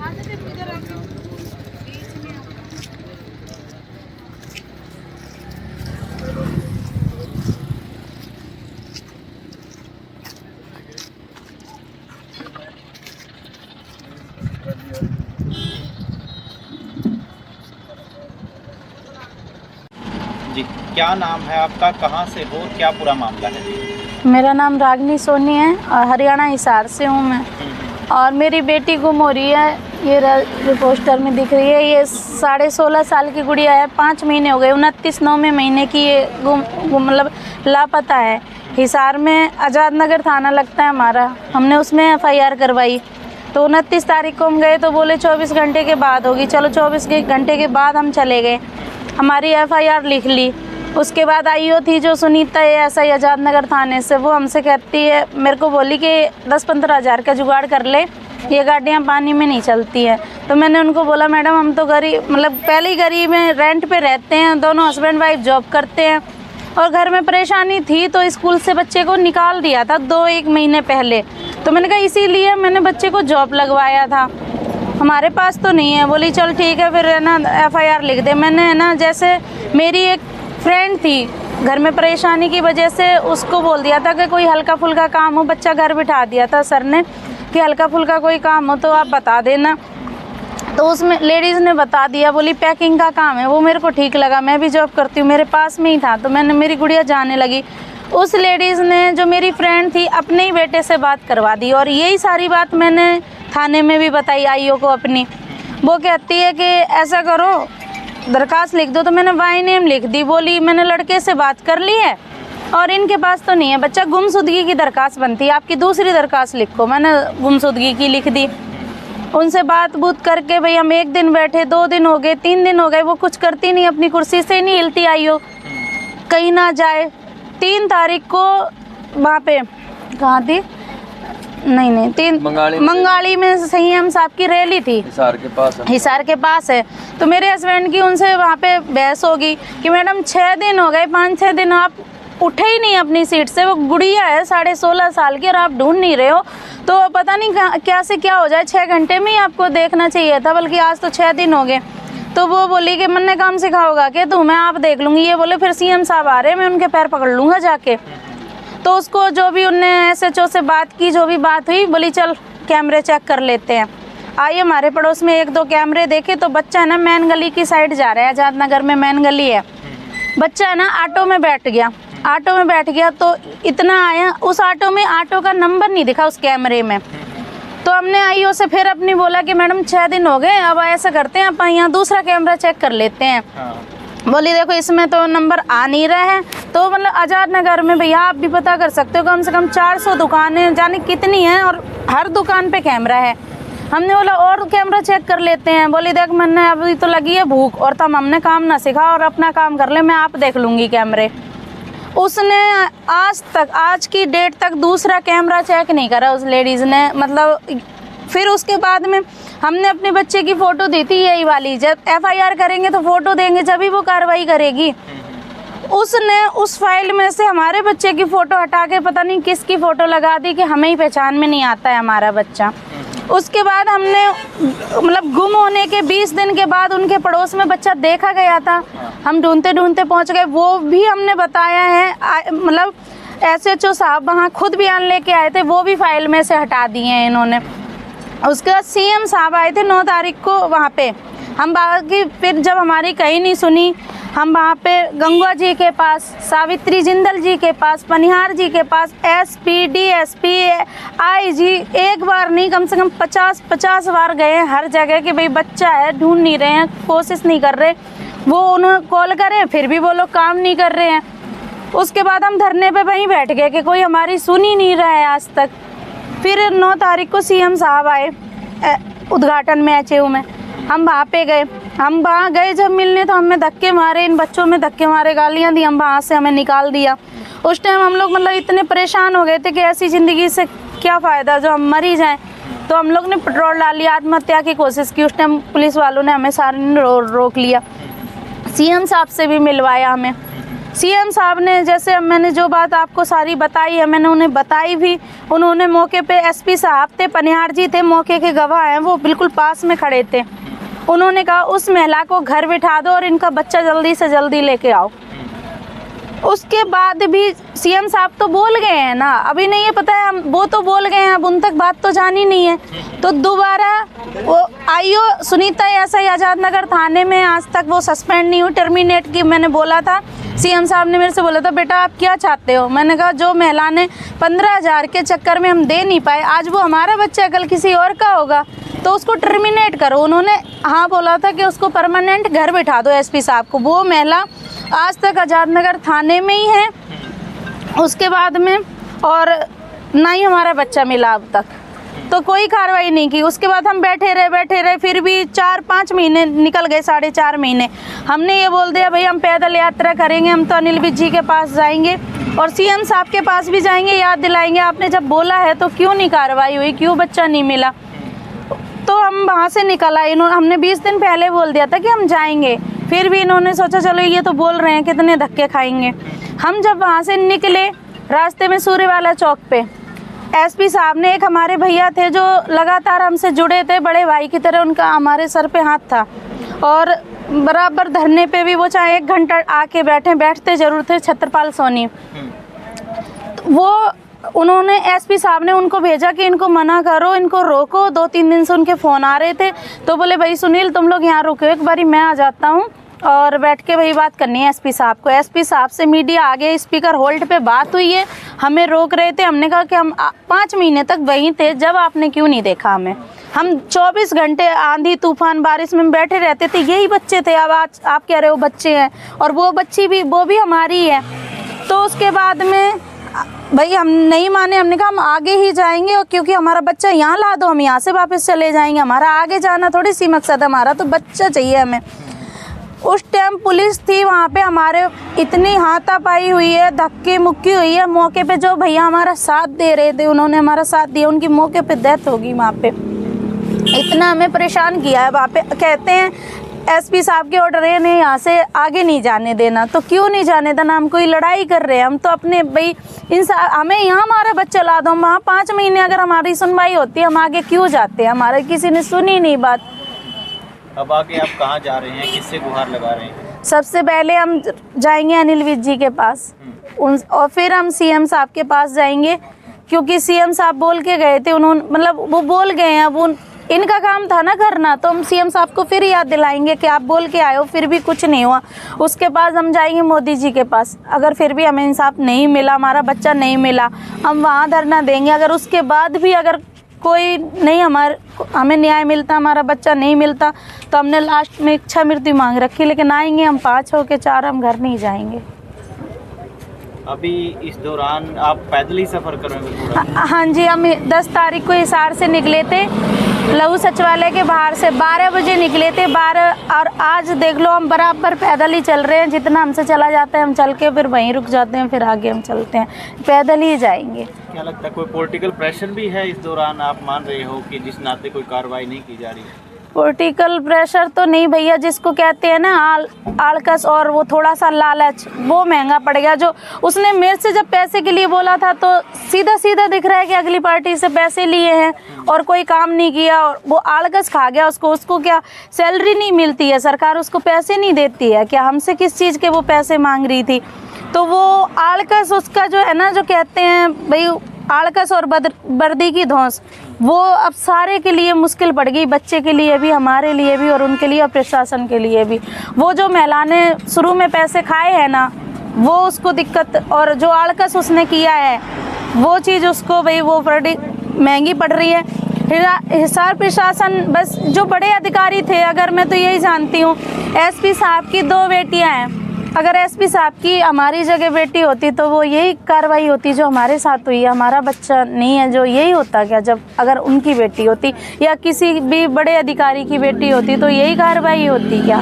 जी, क्या नाम है आपका, कहाँ से हो, क्या पूरा मामला है जी? मेरा नाम रागनी सोनी है और हरियाणा हिसार से हूँ मैं। और मेरी बेटी गुम हो रही है, ये पोस्टर में दिख रही है। ये 16.5 साल की गुड़िया है, 5 महीने हो गए, 29 महीने की ये गुम मतलब लापता है। हिसार में आज़ाद नगर थाना लगता है हमारा, हमने उसमें FIR करवाई। तो 29 तारीख को हम गए तो बोले 24 घंटे के बाद होगी। चलो 24 घंटे के बाद हम चले गए, हमारी FIR लिख ली। उसके बाद IO थी जो सुनीता ASI आज़ाद नगर थाने से, वो हमसे कहती है, मेरे को बोली कि 10-15 हज़ार का जुगाड़ कर ले, ये गाड़ियाँ पानी में नहीं चलती है। तो मैंने उनको बोला मैडम हम तो गरीब मतलब पहले ही गरीब हैं, रेंट पे रहते हैं, दोनों हस्बैंड वाइफ जॉब करते हैं और घर में परेशानी थी तो स्कूल से बच्चे को निकाल दिया था 2-1 महीने पहले। तो मैंने कहा इसीलिए मैंने बच्चे को जॉब लगवाया था, हमारे पास तो नहीं है। बोली चल ठीक है फिर है ना FIR लिख दे। मैंने है ना, जैसे मेरी एक फ्रेंड थी, घर में परेशानी की वजह से उसको बोल दिया था कि कोई हल्का फुल्का काम हो, बच्चा घर बिठा दिया था सर ने कि हल्का फुल्का कोई काम हो तो आप बता देना। तो उसमें लेडीज़ ने बता दिया, बोली पैकिंग का काम है। वो मेरे को ठीक लगा, मैं भी जॉब करती हूँ, मेरे पास में ही था, तो मैंने मेरी गुड़िया जाने लगी। उस लेडीज़ ने जो मेरी फ्रेंड थी अपने ही बेटे से बात करवा दी और यही सारी बात मैंने थाने में भी बताई IO को अपनी। वो कहती है कि ऐसा करो दरखास्त लिख दो, तो मैंने बाय नेम लिख दी। बोली मैंने लड़के से बात कर ली है और इनके पास तो नहीं है, बच्चा गुमशुदगी की दरखास्त बनती है, आपकी दूसरी दरखास्त लिखो। मैंने गुमशुदगी की लिख दी। उनसे बात बूत करके भाई हम 1 दिन बैठे, 2 दिन हो गए, 3 दिन हो गए, वो कुछ करती नहीं, अपनी कुर्सी से नहीं हिलती IO, कहीं ना जाए। 3 तारीख को वहाँ पे कहाँ थी, नहीं 3 मंगाली में संयम साहब की रैली थी, हिसार के पास है। तो मेरे हस्बैंड की उनसे वहाँ पे बहस होगी कि मैडम 6 दिन हो गए, 5-6 दिन आप उठे ही नहीं अपनी सीट से, वो गुड़िया है 16.5 साल की और आप ढूंढ नहीं रहे हो, तो पता नहीं क्या से क्या हो जाए, 6 घंटे में ही आपको देखना चाहिए था, बल्कि आज तो 6 दिन हो गए। तो वो बोली कि मन ने काम सिखाओगा कि मैं आप देख लूँगी। ये बोले फिर CM साहब आ रहे हैं, मैं उनके पैर पकड़ लूँगा जाके। तो उसको जो भी उनने SHO से बात की, जो भी बात हुई, बोली चल कैमरे चेक कर लेते हैं। आइए हमारे पड़ोस में 1-2 कैमरे देखे तो बच्चा है ना मैन गली की साइड जा रहा है, आज़ाद नगर में मैन गली है। बच्चा है ना ऑटो में बैठ गया, तो इतना आया उस ऑटो में, ऑटो का नंबर नहीं दिखा उस कैमरे में। तो हमने IO से फिर अपनी बोला कि मैडम 6 दिन हो गए, अब ऐसा करते हैं अपन यहाँ दूसरा कैमरा चेक कर लेते हैं। बोली देखो इसमें तो नंबर आ नहीं रहा है। तो मतलब आज़ाद नगर में भैया आप भी पता कर सकते हो, कम से कम 400 दुकानें जाने कितनी हैं और हर दुकान पे कैमरा है। हमने बोला और कैमरा चेक कर लेते हैं। बोली देख मैंने अभी तो लगी है भूख और तब हमने काम ना सीखा और अपना काम कर ले, मैं आप देख लूँगी कैमरे। उसने आज की डेट तक दूसरा कैमरा चेक नहीं करा उस लेडीज़ ने। मतलब फिर उसके बाद में हमने अपने बच्चे की फ़ोटो दी थी यही वाली, जब FIR करेंगे तो फ़ोटो देंगे जब ही वो कार्रवाई करेगी। उसने उस फाइल में से हमारे बच्चे की फ़ोटो हटा के पता नहीं किसकी फ़ोटो लगा दी कि हमें ही पहचान में नहीं आता है हमारा बच्चा। उसके बाद हमने मतलब गुम होने के 20 दिन के बाद उनके पड़ोस में बच्चा देखा गया था, हम ढूंढते ढूंढते पहुंच गए, वो भी हमने बताया है। मतलब SHO साहब वहाँ खुद बयान लेके आए थे, वो भी फाइल में से हटा दिए हैं इन्होंने। उसके बाद CM साहब आए थे 9 तारीख को वहाँ पे, हम बाकी फिर जब हमारी कहीं नहीं सुनी, हम वहाँ पे गंगा जी के पास, सावित्री जिंदल जी के पास, पनिहार जी के पास, SP DSP IG एक बार नहीं कम से कम 50 बार गए हर जगह कि भाई बच्चा है, ढूंढ नहीं रहे हैं, कोशिश नहीं कर रहे। वो उन्होंने कॉल करे फिर भी वो लोग काम नहीं कर रहे हैं। उसके बाद हम धरने पे वहीं बैठ गए कि कोई हमारी सुन ही नहीं रहा है आज तक। फिर 9 तारीख को CM साहब आए उद्घाटन में HAU में, हम वहाँ पे गए। हम वहाँ गए जब मिलने तो हमें धक्के मारे, इन बच्चों में धक्के मारे, गालियाँ दी, हम वहाँ से हमें निकाल दिया। उस टाइम हम लोग मतलब इतने परेशान हो गए थे कि ऐसी ज़िंदगी से क्या फ़ायदा जो हम मर ही जाएँ। तो हम लोग ने पेट्रोल डाल लिया, आत्महत्या की कोशिश की। उस टाइम पुलिस वालों ने हमें सारे रोक लिया। CM साहब से भी मिलवाया हमें, सीएम साहब ने, जैसे मैंने जो बात आपको सारी बताई है, मैंने उन्हें बताई भी। उन्होंने मौके पे एसपी साहब थे, पनिहार जी थे, मौके के गवाह हैं, वो बिल्कुल पास में खड़े थे। उन्होंने कहा उस महिला को घर बिठा दो और इनका बच्चा जल्दी से जल्दी लेके आओ। उसके बाद भी सीएम साहब तो बोल गए हैं ना, अभी नहीं है पता है, वो तो बोल गए हैं, अब उन तक बात तो जानी नहीं है। तो दोबारा वो आईओ सुनीता एसआई आज़ाद नगर थाने में आज तक वो सस्पेंड नहीं हुई, टर्मिनेट की। मैंने बोला था, सीएम साहब ने मेरे से बोला था बेटा आप क्या चाहते हो। मैंने कहा जो महिला ने 15,000 के चक्कर में हम दे नहीं पाए, आज वो हमारा बच्चा कल किसी और का होगा तो उसको टर्मिनेट करो। उन्होंने हाँ बोला था कि उसको परमानेंट घर बिठा दो एसपी साहब को। वो महिला आज तक आज़ाद नगर थाने में ही है उसके बाद में, और ना ही हमारा बच्चा मिला अब तक, तो कोई कार्रवाई नहीं की। उसके बाद हम बैठे रहे, फिर भी 4-5 महीने निकल गए, 4.5 महीने। हमने ये बोल दिया भाई हम पैदल यात्रा करेंगे, हम तो अनिल विज जी के पास जाएंगे और सीएम साहब के पास भी जाएंगे, याद दिलाएंगे आपने जब बोला है तो क्यों नहीं कार्रवाई हुई, क्यों बच्चा नहीं मिला। तो हम वहाँ से निकल आए। हमने 20 दिन पहले बोल दिया था कि हम जाएंगे, फिर भी इन्होंने सोचा चलो ये तो बोल रहे हैं कितने धक्के खाएंगे। हम जब वहाँ से निकले, रास्ते में सूर्यवाला चौक पे एसपी साहब ने, एक हमारे भैया थे जो लगातार हमसे जुड़े थे, बड़े भाई की तरह उनका हमारे सर पे हाथ था, और बराबर धरने पे भी वो चाहे 1 घंटा आके बैठते जरूर थे, छत्रपाल सोनी। वो उन्होंने एसपी साहब ने उनको भेजा कि इनको मना करो, इनको रोको। 2-3 दिन से उनके फ़ोन आ रहे थे, तो बोले भाई सुनील तुम लोग यहाँ रुको, एक बारी मैं आ जाता हूँ और बैठ के वही बात करनी है एसपी साहब को। एसपी साहब से मीडिया आगे स्पीकर होल्ड पे बात हुई है, हमें रोक रहे थे। हमने कहा कि हम 5 महीने तक वहीं थे, जब आपने क्यों नहीं देखा हमें। हम 24 घंटे आंधी तूफान बारिश में बैठे रहते थे, यही बच्चे थे। अब आज आप कह रहे हो बच्चे हैं, और वो बच्ची भी, वो भी हमारी है। तो उसके बाद में भाई हम नहीं माने, हमने कहा हम आगे ही जाएंगे, और क्योंकि हमारा बच्चा यहाँ ला दो, हम यहाँ से वापस चले जाएंगे। हमारा आगे जाना थोड़ी सी मकसद है, हमारा तो बच्चा चाहिए हमें। उस टाइम पुलिस थी वहाँ पे, हमारे इतनी हाथापाई हुई है, धक्के मुक्की हुई है। मौके पे जो भैया हमारा साथ दे रहे थे, उन्होंने हमारा साथ दिया, उनकी मौके पे डेथ होगी वहाँ पे। इतना हमें परेशान किया है वहाँ पे। कहते हैं एसपी साहब के ऑर्डर है नहीं, यहाँ से आगे नहीं जाने देना, तो क्यों नहीं जाने देना? हम कोई लड़ाई कर रहे हैं, हम तो अपने भाई हमें यहाँ हमारा बच्चा ला दो। हम वहाँ 5 महीने अगर हमारी सुनवाई होती है, हम आगे क्यों जाते हैं? हमारे किसी ने सुनी नहीं बात। अब आगे आप कहाँ जा रहे हैं, किससे गुहार लगा रहे हैं? सबसे पहले हम जाएंगे अनिल विज जी के पास, और फिर हम सीएम साहब के पास जाएंगे, क्योंकि सीएम साहब बोल के गए थे, उन्होंने मतलब वो बोल गए हैं, अब इनका काम था ना करना, तो हम सीएम साहब को फिर याद दिलाएंगे कि आप बोल के आए हो, फिर भी कुछ नहीं हुआ। उसके बाद हम जाएंगे मोदी जी के पास, अगर फिर भी हमें इंसाफ नहीं मिला, हमारा बच्चा नहीं मिला, हम वहाँ धरना देंगे। अगर उसके बाद भी अगर कोई नहीं हमें न्याय मिलता, हमारा बच्चा नहीं मिलता, तो हमने लास्ट में इच्छा मृत्यु मांग रखी, लेकिन आएंगे हम 5 होके 4, हम घर नहीं जाएंगे। अभी इस दौरान आप पैदल ही सफ़र करेंगे पूरा? हाँ जी, हम 10 तारीख को हिसार से निकले थे, लघु सचिवालय के बाहर से 12 बजे निकले थे, 12, और आज देख लो हम बराबर पैदल ही चल रहे हैं। जितना हमसे चला जाता है हम चल के फिर वहीं रुक जाते हैं, फिर आगे हम चलते हैं, पैदल ही जाएंगे। क्या लगता है कोई पॉलिटिकल प्रेशर भी है इस दौरान, आप मान रहे हो कि जिस नाते कोई कार्रवाई नहीं की जा रही है? पॉलिटिकल प्रेशर तो नहीं भैया, जिसको कहते हैं ना आलकस और वो थोड़ा सा लालच, वो महंगा पड़ गया। जो उसने मेरे से जब पैसे के लिए बोला था, तो सीधा सीधा दिख रहा है कि अगली पार्टी से पैसे लिए हैं और कोई काम नहीं किया, और वो आलकस खा गया। उसको क्या सैलरी नहीं मिलती है, सरकार उसको पैसे नहीं देती है क्या? हमसे किस चीज़ के वो पैसे मांग रही थी? तो वो आलकस उसका जो है ना, जो कहते हैं भाई आलकस और बर्दी की धौंस, वो अब सारे के लिए मुश्किल पड़ गई, बच्चे के लिए भी, हमारे लिए भी, और उनके लिए, और प्रशासन के लिए भी। वो जो महिला ने शुरू में पैसे खाए हैं ना, वो उसको दिक्कत, और जो आलकस उसने किया है वो चीज़ उसको भाई वो बड़ी महंगी पड़ रही है। हिसार प्रशासन बस जो बड़े अधिकारी थे, अगर मैं तो यही जानती हूँ, एसपी साहब की 2 बेटियाँ हैं, अगर एसपी साहब की हमारी जगह बेटी होती तो वो यही कार्रवाई होती जो हमारे साथ हुई है। हमारा बच्चा नहीं है जो यही होता क्या? जब अगर उनकी बेटी होती या किसी भी बड़े अधिकारी की बेटी होती तो यही कार्रवाई होती क्या?